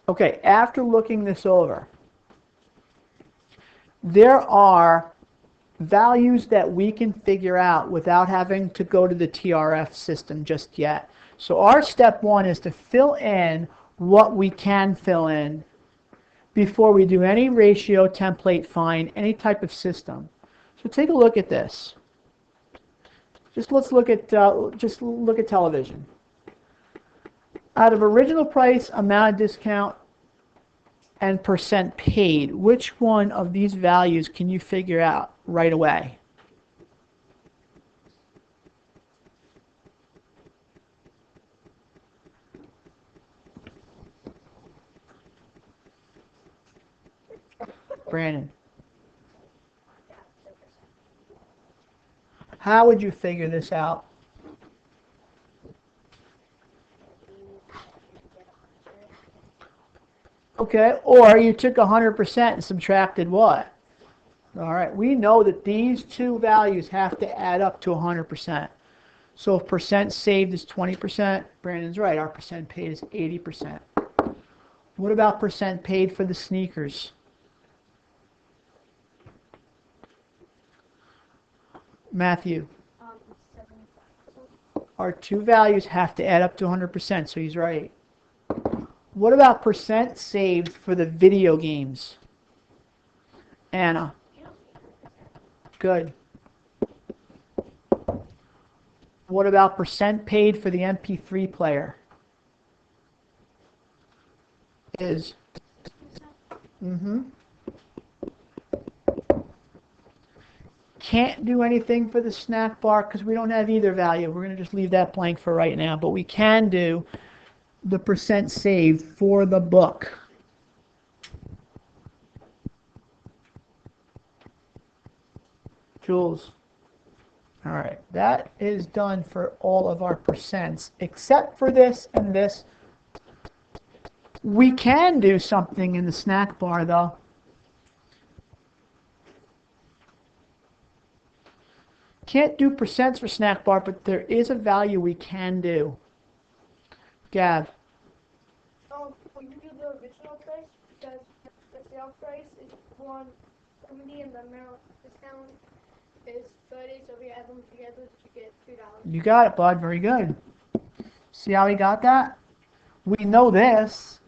Okay, after looking this over, there are values that we can figure out without having to go to the TRF system just yet. So our step one is to fill in what we can fill in before we do any ratio, template, find, any type of system. So take a look at this. Let's look at television. Out of original price, amount of discount, and percent paid, which one of these values can you figure out right away? Brandon. How would you figure this out? Okay, or you took 100% and subtracted what? All right, we know that these two values have to add up to 100%. So if percent saved is 20%, Brandon's right, our percent paid is 80%. What about percent paid for the sneakers? Matthew? Our two values have to add up to 100%, so he's right. What about percent saved for the video games? Anna? Good. What about percent paid for the MP3 player? Is. Can't do anything for the snack bar because we don't have either value. We're going to just leave that blank for right now. But we can do the percent saved for the book. Jules. All right, that is done for all of our percents, except for this and this. We can do something in the snack bar, though. Can't do percents for snack bar, but there is a value we can do. Gav. We can do the original price because the sale price is $170 and the amount discount is 30, so if you add them together, you get $2. You got it, bud. Very good. See how we got that? We know this,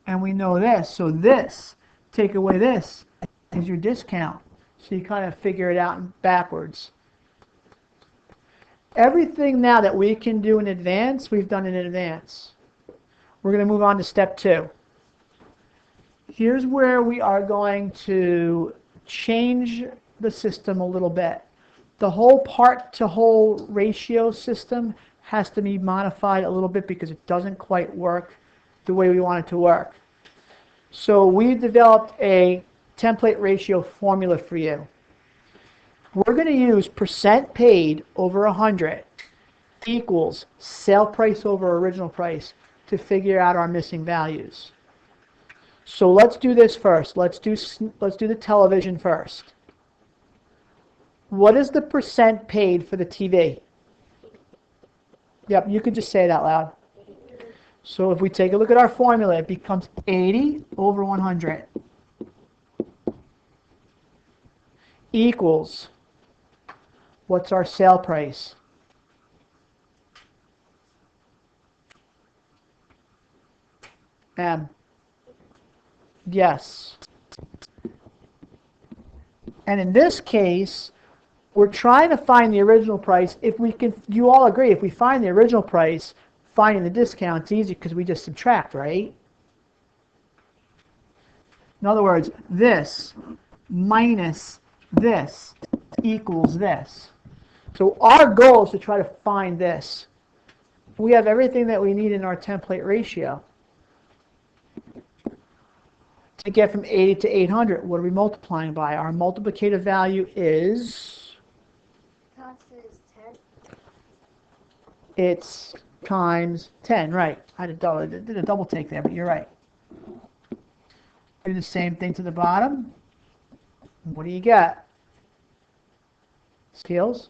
and we know this. So this, take away this, is your discount. So you kind of figure it out backwards. Everything now that we can do in advance, we've done in advance. We're going to move on to step 2. Here's where we are going to change the system a little bit. The whole part-to-whole ratio system has to be modified a little bit because it doesn't quite work the way we want it to work. So we developed a template ratio formula for you. We're going to use percent paid over 100 equals sale price over original price to figure out our missing values. So let's do this first. Let's do the television first. What is the percent paid for the TV? Yep, you can just say it out loud. So if we take a look at our formula, it becomes 80 over 100 equals, what's our sale price? M. Yes. And in this case, we're trying to find the original price. If we can, you all agree, if we find the original price, finding the discount, it's easy because we just subtract, right? In other words, this minus this equals this. So our goal is to try to find this. We have everything that we need in our template ratio. To get from 80 to 800, what are we multiplying by? Our multiplicative value is? Constant is 10. It's times 10, right. I did a double take there, but you're right. Do the same thing to the bottom. What do you get? Scales.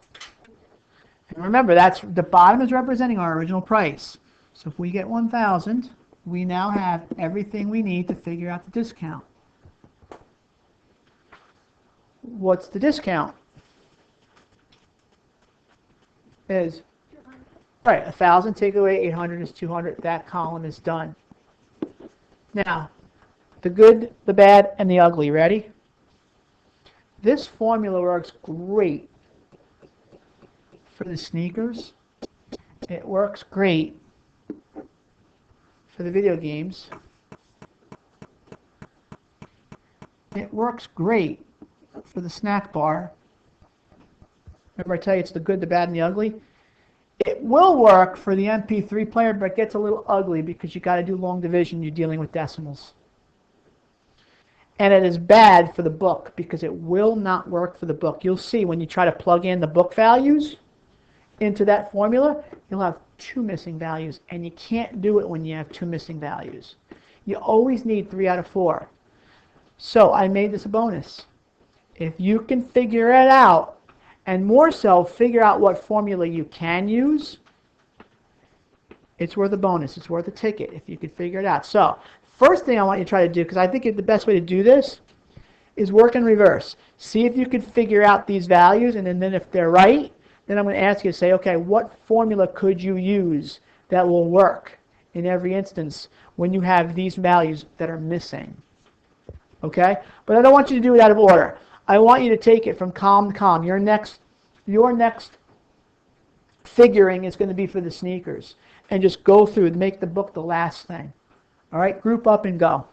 And remember, that's the bottom is representing our original price. So if we get 1,000, we now have everything we need to figure out the discount. What's the discount? Is, right, 1,000 take away 800 is 200. That column is done. Now, the good, the bad, and the ugly. Ready? This formula works great for the sneakers. It works great for the video games. It works great for the snack bar. Remember I tell you it's the good, the bad, and the ugly? It will work for the MP3 player, but it gets a little ugly because you got to do long division. You're dealing with decimals. And it is bad for the book because it will not work for the book. You'll see when you try to plug in the book values into that formula, you'll have 2 missing values, and you can't do it when you have 2 missing values. You always need 3 out of 4. So I made this a bonus. If you can figure it out, and more so, figure out what formula you can use, it's worth a bonus. It's worth a ticket if you can figure it out. So, first thing I want you to try to do, because I think the best way to do this, is work in reverse. See if you can figure out these values, and then if they're right, then I'm going to ask you to say, okay, what formula could you use that will work in every instance when you have these values that are missing? Okay? But I don't want you to do it out of order. I want you to take it from column to column. Your next figuring is going to be for the sneakers. And just go through and make the book the last thing. All right? Group up and go.